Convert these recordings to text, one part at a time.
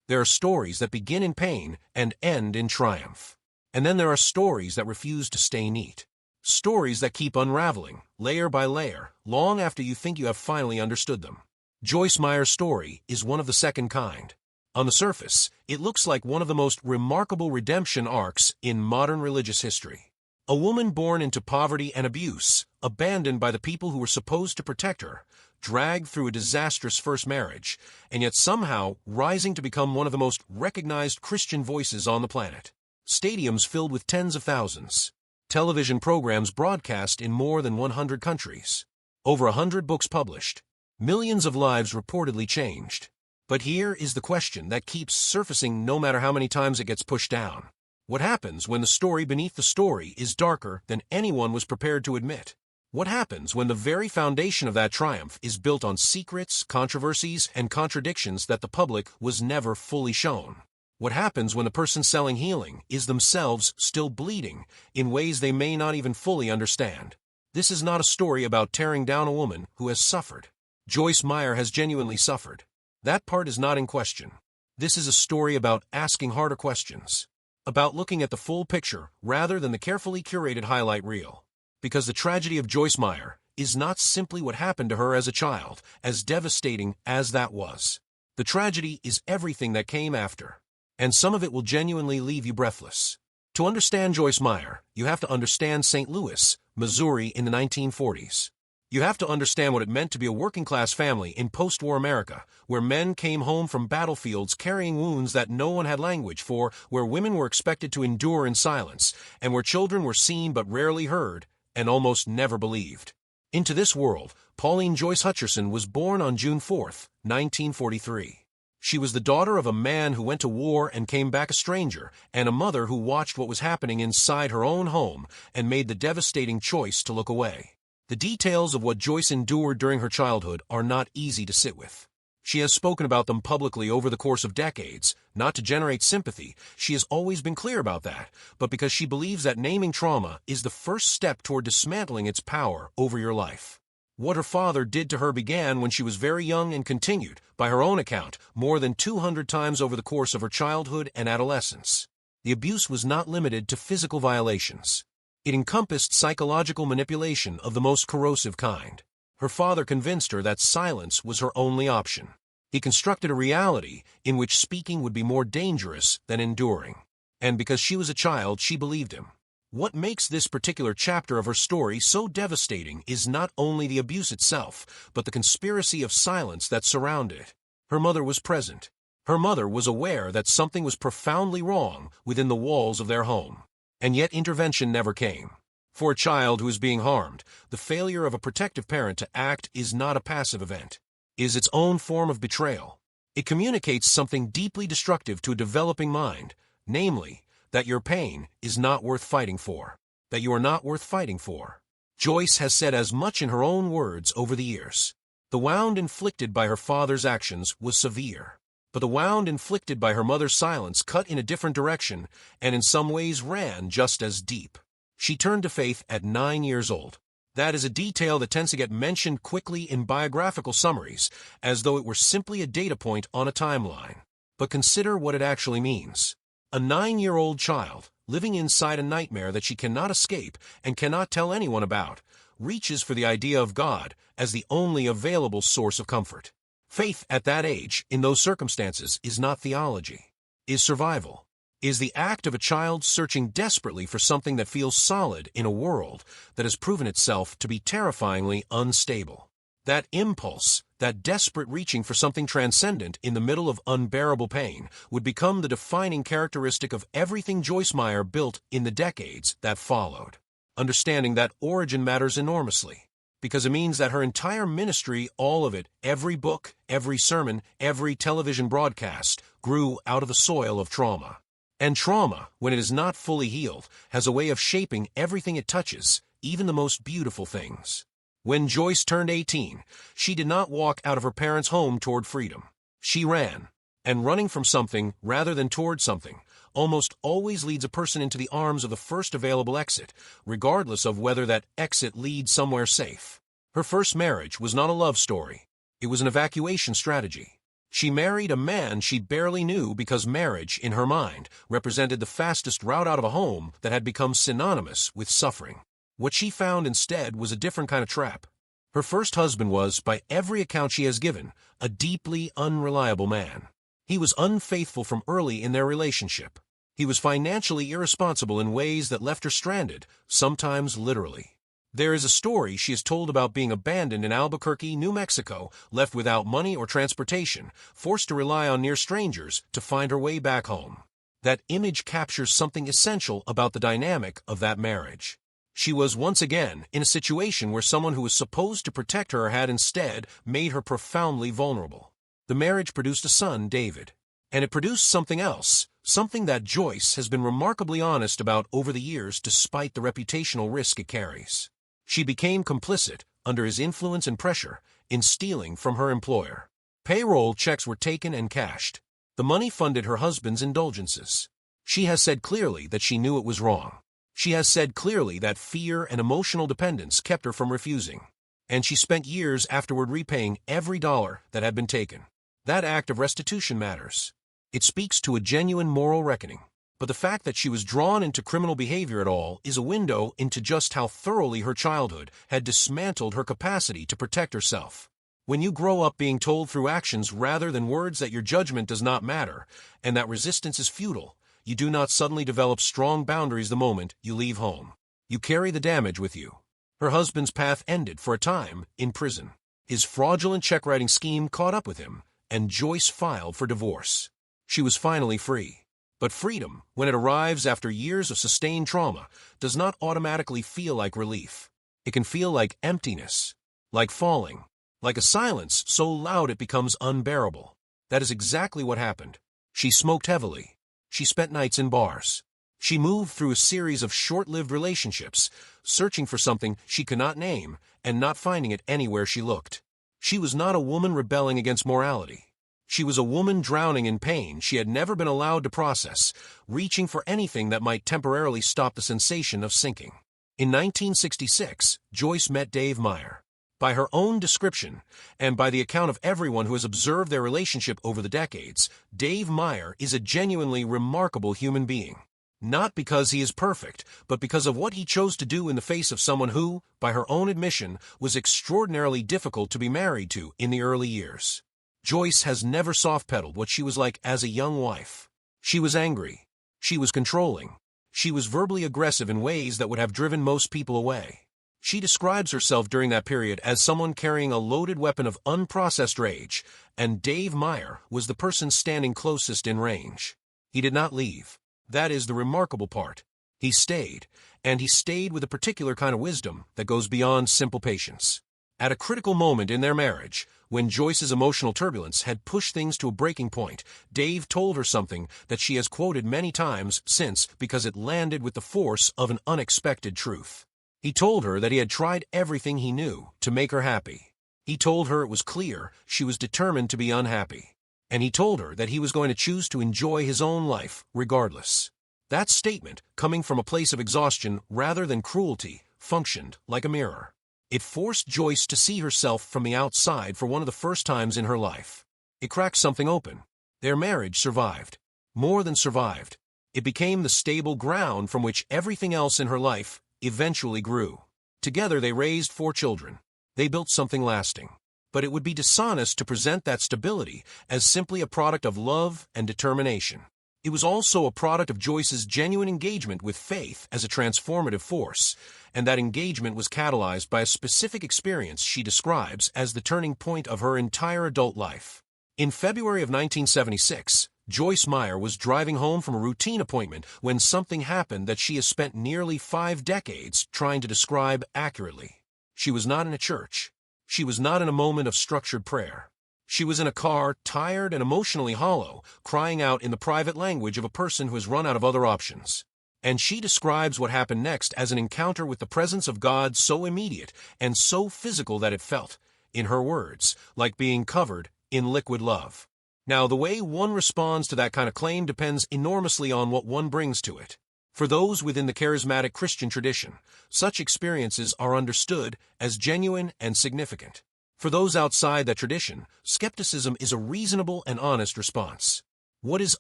There are stories that begin in pain and end in triumph. And then there are stories that refuse to stay neat. Stories that keep unraveling, layer by layer, long after you think you have finally understood them. Joyce Meyer's story is one of the second kind. On the surface, it looks like one of the most remarkable redemption arcs in modern religious history. A woman born into poverty and abuse, abandoned by the people who were supposed to protect her, dragged through a disastrous first marriage, and yet somehow rising to become one of the most recognized Christian voices on the planet. Stadiums filled with tens of thousands. Television programs broadcast in more than 100 countries. Over 100 books published. Millions of lives reportedly changed. But here is the question that keeps surfacing no matter how many times it gets pushed down. What happens when the story beneath the story is darker than anyone was prepared to admit? What happens when the very foundation of that triumph is built on secrets, controversies, and contradictions that the public was never fully shown? What happens when the person selling healing is themselves still bleeding in ways they may not even fully understand? This is not a story about tearing down a woman who has suffered. Joyce Meyer has genuinely suffered. That part is not in question. This is a story about asking harder questions. About looking at the full picture rather than the carefully curated highlight reel. Because the tragedy of Joyce Meyer is not simply what happened to her as a child, as devastating as that was. The tragedy is everything that came after. And some of it will genuinely leave you breathless. To understand Joyce Meyer, you have to understand St. Louis, Missouri in the 1940s. You have to understand what it meant to be a working-class family in post-war America, where men came home from battlefields carrying wounds that no one had language for, where women were expected to endure in silence, and where children were seen but rarely heard, and almost never believed. Into this world, Pauline Joyce Hutcherson was born on June 4, 1943. She was the daughter of a man who went to war and came back a stranger, and a mother who watched what was happening inside her own home and made the devastating choice to look away. The details of what Joyce endured during her childhood are not easy to sit with. She has spoken about them publicly over the course of decades, not to generate sympathy. She has always been clear about that, but because she believes that naming trauma is the first step toward dismantling its power over your life. What her father did to her began when she was very young and continued, by her own account, more than 200 times over the course of her childhood and adolescence. The abuse was not limited to physical violations. It encompassed psychological manipulation of the most corrosive kind. Her father convinced her that silence was her only option. He constructed a reality in which speaking would be more dangerous than enduring. And because she was a child, she believed him. What makes this particular chapter of her story so devastating is not only the abuse itself, but the conspiracy of silence that surrounded it. Her mother was present. Her mother was aware that something was profoundly wrong within the walls of their home. And yet intervention never came. For a child who is being harmed, the failure of a protective parent to act is not a passive event. It is its own form of betrayal. It communicates something deeply destructive to a developing mind, namely, that your pain is not worth fighting for. That you are not worth fighting for. Joyce has said as much in her own words over the years. The wound inflicted by her father's actions was severe. But the wound inflicted by her mother's silence cut in a different direction and in some ways ran just as deep. She turned to faith at 9 years old. That is a detail that tends to get mentioned quickly in biographical summaries, as though it were simply a data point on a timeline. But consider what it actually means. A 9-year-old child, living inside a nightmare that she cannot escape and cannot tell anyone about, reaches for the idea of God as the only available source of comfort. Faith at that age, in those circumstances, is not theology, is survival, is the act of a child searching desperately for something that feels solid in a world that has proven itself to be terrifyingly unstable. That impulse, that desperate reaching for something transcendent in the middle of unbearable pain, would become the defining characteristic of everything Joyce Meyer built in the decades that followed. Understanding that origin matters enormously, because it means that her entire ministry, all of it, every book, every sermon, every television broadcast, grew out of the soil of trauma. And trauma, when it is not fully healed, has a way of shaping everything it touches, even the most beautiful things. When Joyce turned 18, she did not walk out of her parents' home toward freedom. She ran. And running from something rather than toward something almost always leads a person into the arms of the first available exit, regardless of whether that exit leads somewhere safe. Her first marriage was not a love story. It was an evacuation strategy. She married a man she barely knew because marriage, in her mind, represented the fastest route out of a home that had become synonymous with suffering. What she found instead was a different kind of trap. Her first husband was, by every account she has given, a deeply unreliable man. He was unfaithful from early in their relationship. He was financially irresponsible in ways that left her stranded, sometimes literally. There is a story she has told about being abandoned in Albuquerque, New Mexico, left without money or transportation, forced to rely on near strangers to find her way back home. That image captures something essential about the dynamic of that marriage. She was once again in a situation where someone who was supposed to protect her had instead made her profoundly vulnerable. The marriage produced a son, David. And it produced something else, something that Joyce has been remarkably honest about over the years despite the reputational risk it carries. She became complicit, under his influence and pressure, in stealing from her employer. Payroll checks were taken and cashed. The money funded her husband's indulgences. She has said clearly that she knew it was wrong. She has said clearly that fear and emotional dependence kept her from refusing. And she spent years afterward repaying every dollar that had been taken. That act of restitution matters. It speaks to a genuine moral reckoning. But the fact that she was drawn into criminal behavior at all is a window into just how thoroughly her childhood had dismantled her capacity to protect herself. When you grow up being told through actions rather than words that your judgment does not matter, and that resistance is futile, you do not suddenly develop strong boundaries the moment you leave home. You carry the damage with you. Her husband's path ended for a time in prison. His fraudulent check-writing scheme caught up with him, and Joyce filed for divorce. She was finally free. But freedom, when it arrives after years of sustained trauma, does not automatically feel like relief. It can feel like emptiness, like falling, like a silence so loud it becomes unbearable. That is exactly what happened. She smoked heavily. She spent nights in bars. She moved through a series of short-lived relationships, searching for something she could not name and not finding it anywhere she looked. She was not a woman rebelling against morality. She was a woman drowning in pain she had never been allowed to process, reaching for anything that might temporarily stop the sensation of sinking. In 1966, Joyce met Dave Meyer. By her own description, and by the account of everyone who has observed their relationship over the decades, Dave Meyer is a genuinely remarkable human being. Not because he is perfect, but because of what he chose to do in the face of someone who, by her own admission, was extraordinarily difficult to be married to in the early years. Joyce has never soft-pedaled what she was like as a young wife. She was angry. She was controlling. She was verbally aggressive in ways that would have driven most people away. She describes herself during that period as someone carrying a loaded weapon of unprocessed rage, and Dave Meyer was the person standing closest in range. He did not leave. That is the remarkable part. He stayed, and he stayed with a particular kind of wisdom that goes beyond simple patience. At a critical moment in their marriage, when Joyce's emotional turbulence had pushed things to a breaking point, Dave told her something that she has quoted many times since because it landed with the force of an unexpected truth. He told her that he had tried everything he knew to make her happy. He told her it was clear she was determined to be unhappy. And he told her that he was going to choose to enjoy his own life regardless. That statement, coming from a place of exhaustion rather than cruelty, functioned like a mirror. It forced Joyce to see herself from the outside for one of the first times in her life. It cracked something open. Their marriage survived. More than survived. It became the stable ground from which everything else in her life eventually grew. Together they raised 4 children. They built something lasting. But it would be dishonest to present that stability as simply a product of love and determination. It was also a product of Joyce's genuine engagement with faith as a transformative force, and that engagement was catalyzed by a specific experience she describes as the turning point of her entire adult life. In February of 1976, Joyce Meyer was driving home from a routine appointment when something happened that she has spent nearly 5 decades trying to describe accurately. She was not in a church. She was not in a moment of structured prayer. She was in a car, tired and emotionally hollow, crying out in the private language of a person who has run out of other options. And she describes what happened next as an encounter with the presence of God so immediate and so physical that it felt, in her words, like being covered in liquid love. Now, the way one responds to that kind of claim depends enormously on what one brings to it. For those within the charismatic Christian tradition, such experiences are understood as genuine and significant. For those outside that tradition, skepticism is a reasonable and honest response. What is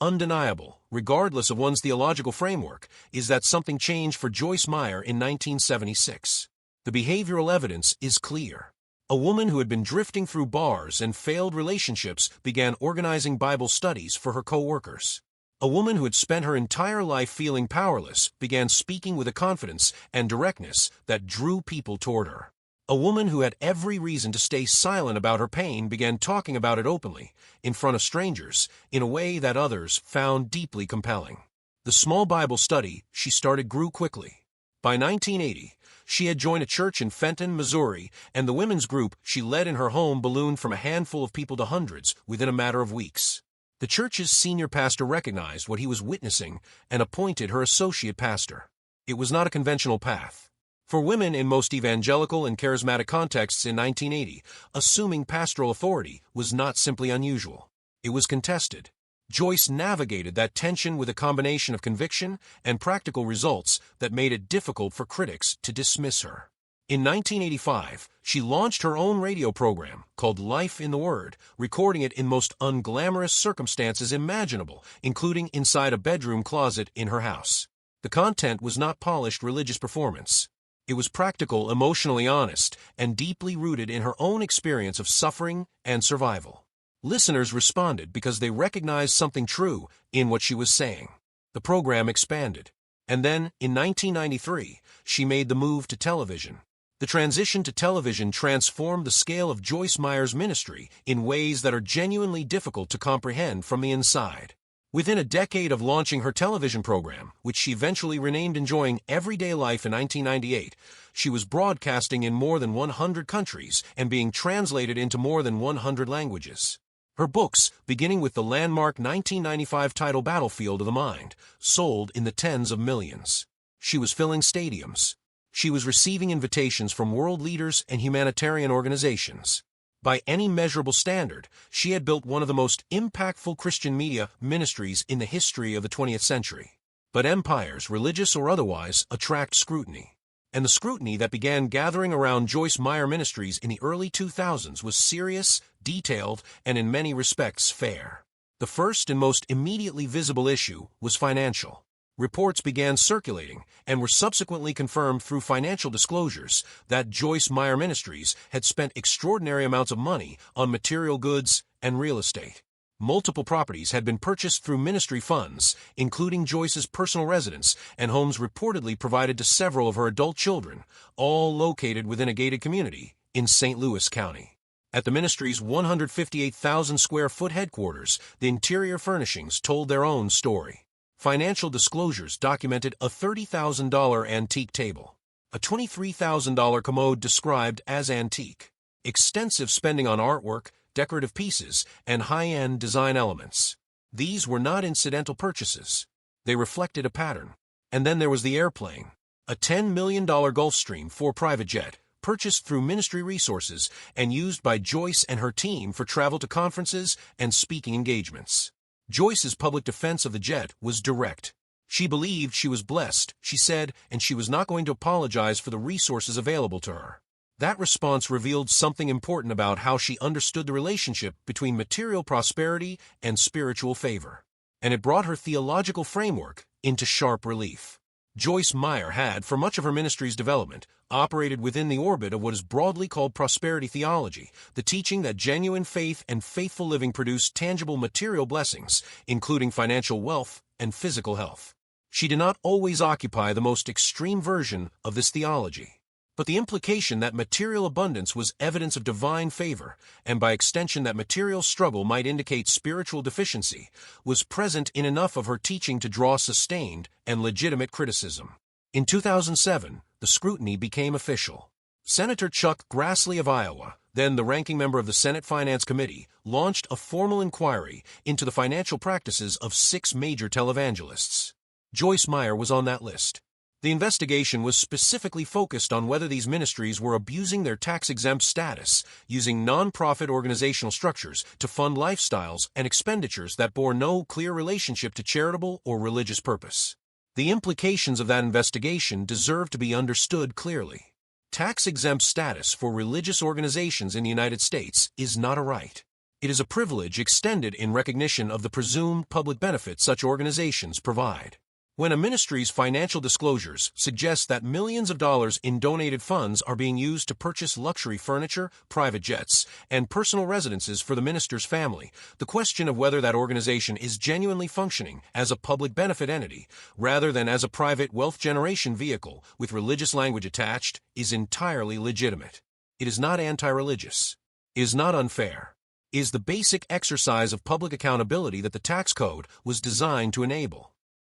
undeniable, regardless of one's theological framework, is that something changed for Joyce Meyer in 1976. The behavioral evidence is clear. A woman who had been drifting through bars and failed relationships began organizing Bible studies for her co-workers. A woman who had spent her entire life feeling powerless began speaking with a confidence and directness that drew people toward her. A woman who had every reason to stay silent about her pain began talking about it openly, in front of strangers, in a way that others found deeply compelling. The small Bible study she started grew quickly. By 1980, she had joined a church in Fenton, Missouri, and the women's group she led in her home ballooned from a handful of people to hundreds within a matter of weeks. The church's senior pastor recognized what he was witnessing and appointed her associate pastor. It was not a conventional path. For women in most evangelical and charismatic contexts in 1980, assuming pastoral authority was not simply unusual. It was contested. Joyce navigated that tension with a combination of conviction and practical results that made it difficult for critics to dismiss her. In 1985, she launched her own radio program called Life in the Word, recording it in most unglamorous circumstances imaginable, including inside a bedroom closet in her house. The content was not polished religious performance. It was practical, emotionally honest, and deeply rooted in her own experience of suffering and survival. Listeners responded because they recognized something true in what she was saying. The program expanded. And then, in 1993, she made the move to television. The transition to television transformed the scale of Joyce Meyer's ministry in ways that are genuinely difficult to comprehend from the inside. Within a decade of launching her television program, which she eventually renamed Enjoying Everyday Life in 1998, she was broadcasting in more than 100 countries and being translated into more than 100 languages. Her books, beginning with the landmark 1995 title Battlefield of the Mind, sold in the tens of millions. She was filling stadiums. She was receiving invitations from world leaders and humanitarian organizations. By any measurable standard, she had built one of the most impactful Christian media ministries in the history of the 20th century. But empires, religious or otherwise, attract scrutiny. And the scrutiny that began gathering around Joyce Meyer Ministries in the early 2000s was serious, detailed, and in many respects fair. The first and most immediately visible issue was financial. Reports began circulating and were subsequently confirmed through financial disclosures that Joyce Meyer Ministries had spent extraordinary amounts of money on material goods and real estate. Multiple properties had been purchased through ministry funds, including Joyce's personal residence and homes reportedly provided to several of her adult children, all located within a gated community in St. Louis County. At the ministry's 158,000-square-foot headquarters, the interior furnishings told their own story. Financial disclosures documented a $30,000 antique table, a $23,000 commode described as antique, extensive spending on artwork, decorative pieces, and high-end design elements. These were not incidental purchases. They reflected a pattern. And then there was the airplane, a $10 million Gulfstream IV private jet, purchased through ministry resources and used by Joyce and her team for travel to conferences and speaking engagements. Joyce's public defense of the jet was direct. She believed she was blessed, she said, and she was not going to apologize for the resources available to her. That response revealed something important about how she understood the relationship between material prosperity and spiritual favor. And it brought her theological framework into sharp relief. Joyce Meyer had, for much of her ministry's development, operated within the orbit of what is broadly called prosperity theology, the teaching that genuine faith and faithful living produce tangible material blessings, including financial wealth and physical health. She did not always occupy the most extreme version of this theology. But the implication that material abundance was evidence of divine favor, and by extension that material struggle might indicate spiritual deficiency, was present in enough of her teaching to draw sustained and legitimate criticism. In 2007, the scrutiny became official. Senator Chuck Grassley of Iowa, then the ranking member of the Senate Finance Committee, launched a formal inquiry into the financial practices of 6 major televangelists. Joyce Meyer was on that list. The investigation was specifically focused on whether these ministries were abusing their tax-exempt status, using non-profit organizational structures to fund lifestyles and expenditures that bore no clear relationship to charitable or religious purpose. The implications of that investigation deserve to be understood clearly. Tax-exempt status for religious organizations in the United States is not a right. It is a privilege extended in recognition of the presumed public benefit such organizations provide. When a ministry's financial disclosures suggest that millions of dollars in donated funds are being used to purchase luxury furniture, private jets, and personal residences for the minister's family, the question of whether that organization is genuinely functioning as a public benefit entity rather than as a private wealth generation vehicle with religious language attached is entirely legitimate. It is not anti-religious. It is not unfair. It is the basic exercise of public accountability that the tax code was designed to enable.